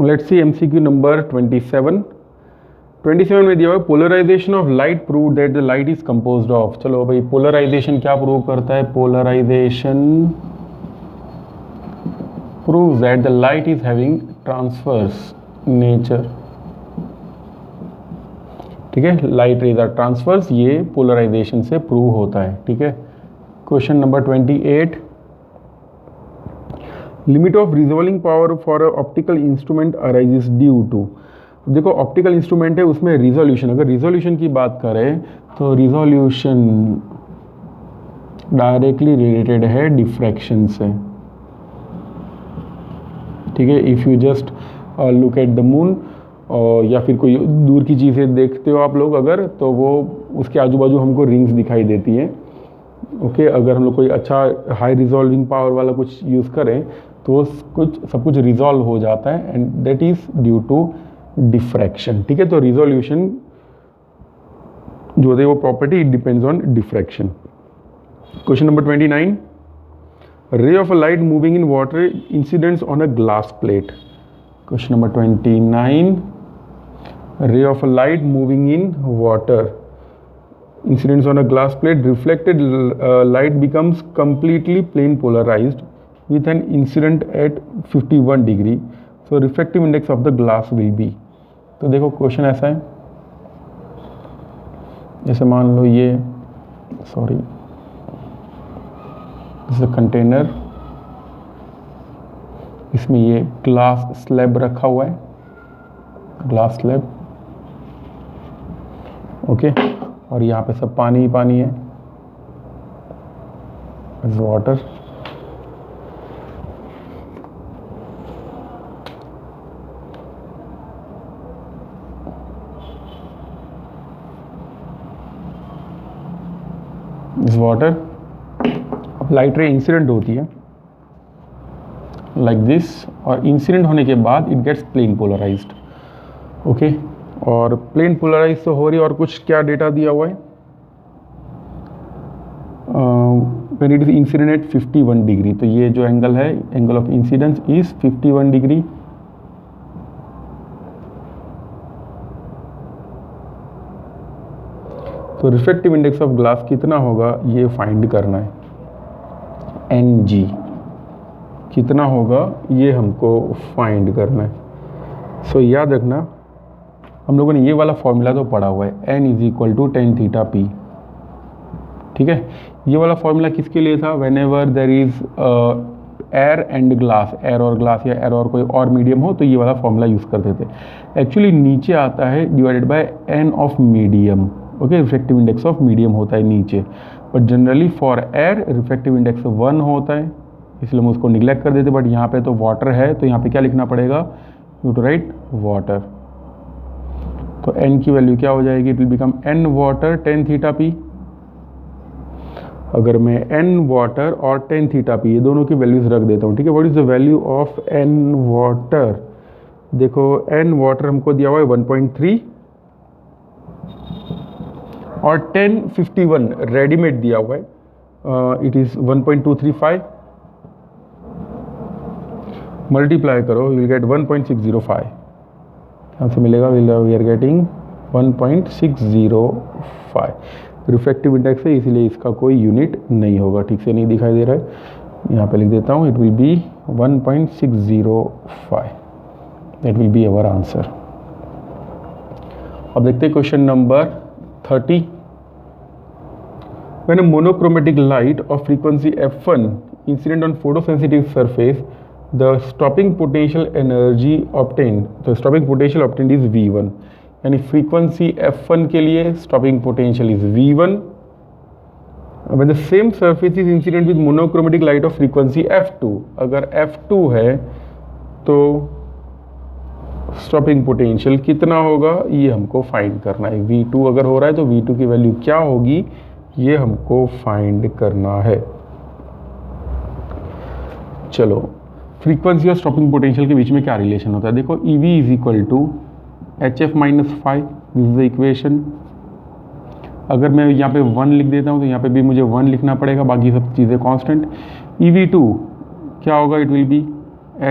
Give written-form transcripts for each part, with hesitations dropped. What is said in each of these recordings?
Let's see MCQ number 27 में दिया हुआ है polarization of light prove that the light is composed of. चलो भाई पोलराइजेशन क्या प्रूव करता है? Polarization proves that the light is having transverse nature. ठीक है, लाइट रेज आर ट्रांसवर्स, ये पोलराइजेशन से प्रूव होता है। ठीक है, question number 28, limit of resolving power for optical instrument arises due to. देखो ऑप्टिकल इंस्ट्रूमेंट है, उसमें रिजोल्यूशन, अगर रिजोल्यूशन की बात करें तो रिजोल्यूशन डायरेक्टली रिलेटेड है डिफ्रैक्शन से। ठीक है, if you just look at the moon या फिर कोई दूर की चीज़ें देखते हो आप लोग अगर, तो वो उसके आजू बाजू हमको रिंग्स दिखाई देती हैं। ओके, अगर हम लोग कोई अच्छा हाई रिजॉल्विंग पावर वाला कुछ यूज़ करें तो सब कुछ रिजॉल्व हो जाता है and that is due to diffraction. ठीक है, तो रिजोल्यूशन जो है वो property it depends on diffraction. Question number 29, ray of a light moving in water incidents on a glass plate. Question number 29, ray of a light moving in water incidents on a glass plate, reflected light becomes completely plane polarized with an incident at 51 degree, so refractive index of the glass will be। तो देखो question ऐसा है, जैसे मान लो ये this is container, इसमें ये glass slab रखा हुआ है, ग्लास स्लैब। ओके, और यहाँ पे सब पानी ही पानी है, वाटर। इस वाटर लाइट रे इंसिडेंट होती है लाइक दिस, और इंसिडेंट होने के बाद it gets plane polarized. Okay, और प्लेन पोलराइज तो हो रही है, और कुछ क्या डेटा दिया हुआ है? When it is incident at 51 degree, तो ये जो एंगल है, angle of incidence is 51 degree. तो रिफ्रैक्टिव इंडेक्स ऑफ ग्लास कितना होगा ये फाइंड करना है, NG कितना होगा ये हमको फाइंड करना है। सो याद रखना, हम लोगों ने ये वाला फॉर्मूला तो पढ़ा हुआ है, N = tan θ P। ठीक है, ये वाला फॉर्मूला किसके लिए था? When ever there is air and glass, air और ग्लास या एयर और कोई और मीडियम हो तो ये वाला फॉर्मूला यूज़ करते थे। एक्चुअली नीचे आता है divided by N of medium. Okay, refractive index of medium होता है नीचे, but generally for air refractive index 1 होता है, इसलिए हम उसको निगलेक्ट कर देते। बट यहाँ पे तो वाटर है, तो यहाँ पे क्या लिखना पड़ेगा? You to write water. तो n की वैल्यू क्या हो जाएगी? It will become n water tan θ P। अगर मैं n वाटर और tan θ P ये दोनों की वैल्यूज रख देता हूँ। ठीक है, what is the value of n water? देखो n वाटर हमको दिया हुआ है 1.3 और tan 51 रेडीमेड दिया हुआ है, इट इज 1.235। मल्टीप्लाई करो, यू विल गेट 1.605। यहाँ से मिलेगा, we are getting 1.605। Refractive index है इसीलिए इसका कोई यूनिट नहीं होगा, ठीक से नहीं दिखाई दे रहा है, यहाँ पे लिख देता हूँ, it will be 1.605। That will be our answer. अब देखते हैं question number 30। When a monochromatic light of frequency f1 incident on photosensitive surface, the stopping potential energy obtained, the stopping potential obtained is V1। यानी frequency f1 के लिए stopping potential is V1। When the same surface is incident with monochromatic light of frequency f2, अगर f2 है तो stopping potential कितना होगा ये हमको फाइंड करना है। V2 अगर हो रहा है तो V2 की वैल्यू क्या होगी ये हमको फाइंड करना है। चलो, फ्रीक्वेंसी और स्टॉपिंग पोटेंशियल के बीच में क्या रिलेशन होता है? देखो EV = HF - ϕ, this is the equation. अगर मैं यहाँ पे 1 लिख देता हूँ तो यहाँ पे भी मुझे 1 लिखना पड़ेगा, बाकी सब चीज़ें कांस्टेंट। EV2 क्या होगा? It will be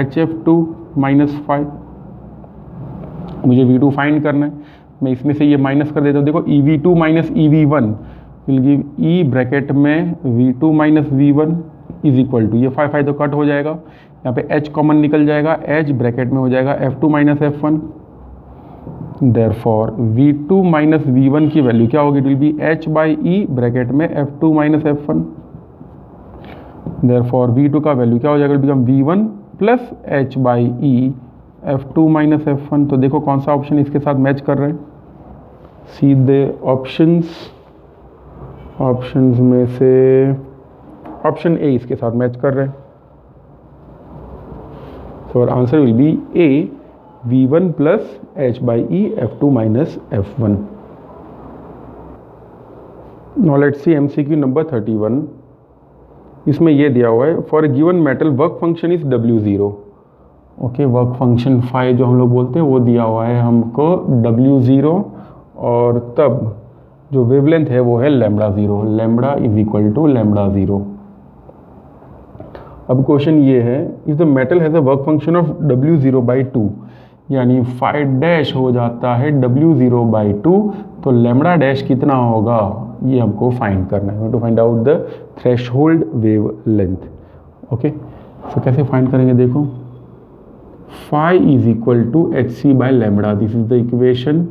HF2 - ϕ। मुझे V2 फाइंड करना है, मैं इसमें से ये माइनस कर देता हूँ। देखो EV2 minus EV1 will give E bracket में V2 minus V1 is equal to, ये 5 तो कट हो जाएगा, यहाँ पे H कॉमन निकल जाएगा, H ब्रैकेट में हो जाएगा F2 minus F1। Therefore V2 minus V1 की वैल्यू क्या होगी, it will be H by E bracket में F2 minus F1। Therefore V2 का वैल्यू क्या हो जाएगा, become V1 plus H by E F2 minus F1। तो देखो कौन सा ऑप्शन इसके साथ मैच कर रहे हैं, सीधे ऑप्शंस में से ऑप्शन ए इसके साथ मैच कर रहे हैं। तो answer will be A, V1 plus H by E F2 minus F1। Now let's see MCQ number 31। इसमें ये दिया हुआ है, for given metal work function is W0। Okay, work function phi जो हम लोग बोलते हैं वो दिया हुआ है हमको W0, और तब जो वेवलेंथ है वो है λ0, लैम्बडा इज इक्वल टू λ0। अब क्वेश्चन ये है, if the metal has a work function of W0/2, यानी फाई डैश हो जाता है W0/2, तो लैम्बडा डैश कितना होगा ये हमको फाइंड करना है, to find out the threshold wavelength. Okay, तो कैसे फाइंड करेंगे, देखो phi is equal to HC by lambda, this is the equation,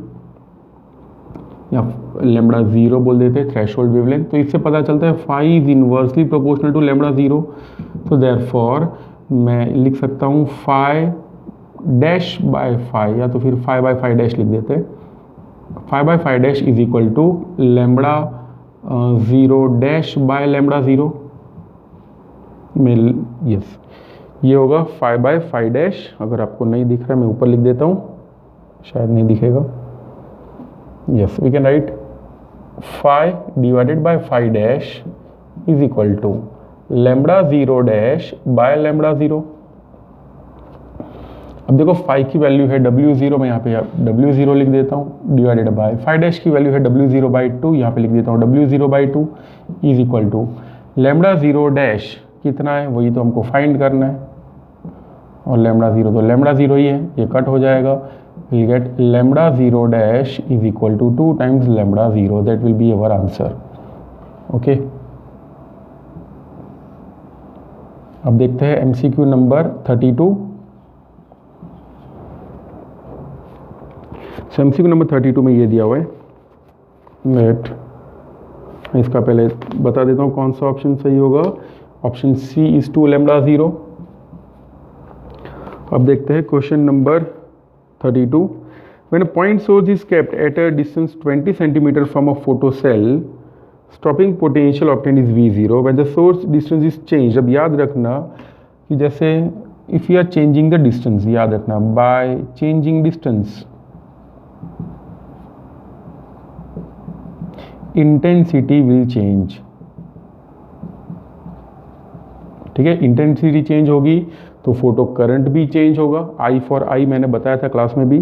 या λ0 बोल देते हैं थ्रेशोल्ड वेवलेंथ। तो इससे पता चलता है phi is inversely proportional to λ0। तो देयरफॉर मैं लिख सकता हूँ फाई डैश बाय फाई, या तो फिर फाई बाय फाई डैश लिख देते हैं, phi by phi dash is equal to λ0 dash by λ0 में, यस ये होगा फाई बाय फाई डैश। अगर आपको नहीं दिख रहा है मैं ऊपर लिख देता हूँ, शायद नहीं दिखेगा। Yes, we can write phi divided by phi dash is equal to λ0 dash by λ0। अब देखो phi की वैल्यू है W0, मैं यहाँ पे W0 लिख देता हूँ, डिवाइडेड बाय phi dash की वैल्यू है W0/2, यहाँ पे लिख देता हूँ W0/2 is equal to λ0 dash कितना है वही तो हमको फाइंड करना है, और λ0 तो λ0 ही है, ये कट हो जाएगा, we'll get λ0 dash is equal to 2 times λ0, that will be our answer। okay, अब देखते हैं MCQ नंबर 32। MCQ नंबर 32 में ये दिया हुआ है, नेट इसका पहले बता देता हूँ कौन सा ऑप्शन सही होगा, ऑप्शन C इज टू λ0। अब देखते हैं question number 32। When a point source is kept at a distance 20 cm from a photocell, stopping potential obtained is V0 when the source distance is changed। अब याद रखना कि जैसे if you are changing the distance, याद रखना by changing distance intensity will change। ठीक है, intensity change होगी तो फोटो करंट भी चेंज होगा। I फॉर I मैंने बताया था क्लास में भी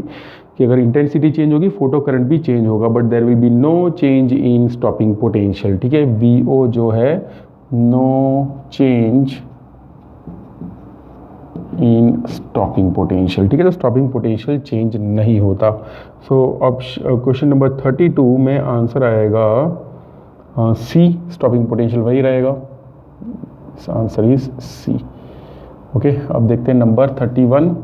कि अगर इंटेंसिटी चेंज होगी फोटो करंट भी चेंज होगा, but there will be no change in stopping potential. ठीक है, VO जो है no change in stopping potential. ठीक है, तो स्टॉपिंग पोटेंशियल चेंज नहीं होता। सो क्वेश्चन नंबर 32 में आंसर आएगा C, स्टॉपिंग पोटेंशियल वही रहेगा, आंसर इज C। ओके, अब देखते हैं number 33।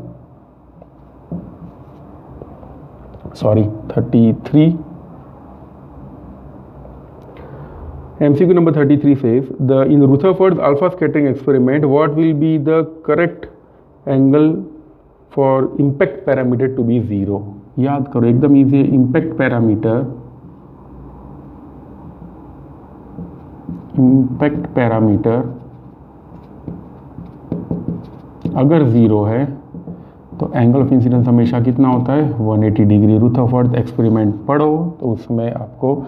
MCQ number 33 says, in Rutherford's alpha scattering experiment, what will be the correct angle for impact parameter to be 0? याद करो, एकदम इजी है। इम्पैक्ट पैरामीटर अगर 0 है तो एंगल ऑफ इंसिडेंस हमेशा कितना होता है, 180 डिग्री। रुथरफोर्ड एक्सपेरिमेंट पढ़ो तो उसमें आपको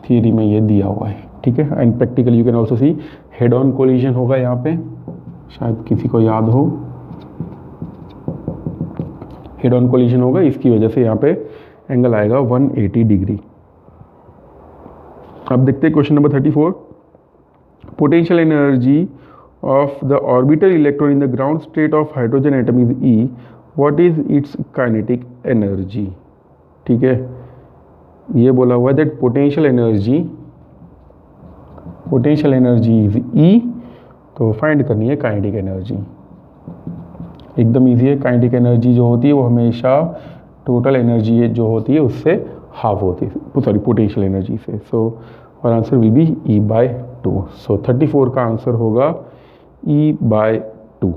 थियरी में ये दिया हुआ है। ठीक है, and practical you can also see head on collision होगा यहाँ पे, शायद किसी को याद हो, हेड ऑन कोलिजन होगा, इसकी वजह से यहाँ पे एंगल आएगा 180 डिग्री। अब देखते हैं question number 34। Potential energy of the orbital electron in the ground state of hydrogen atom is E. What is its kinetic energy? ठीक है, ये बोला हुआ है दैट पोटेंशियल एनर्जी इज ई, तो फाइंड करनी है काइनेटिक एनर्जी। एकदम इजी है, काइनेटिक एनर्जी जो होती है वो हमेशा टोटल एनर्जी जो होती है उससे हाफ होती है, सॉरी पोटेंशियल एनर्जी से। सो और आंसर विल बी E/2। सो 34 का आंसर होगा E/2।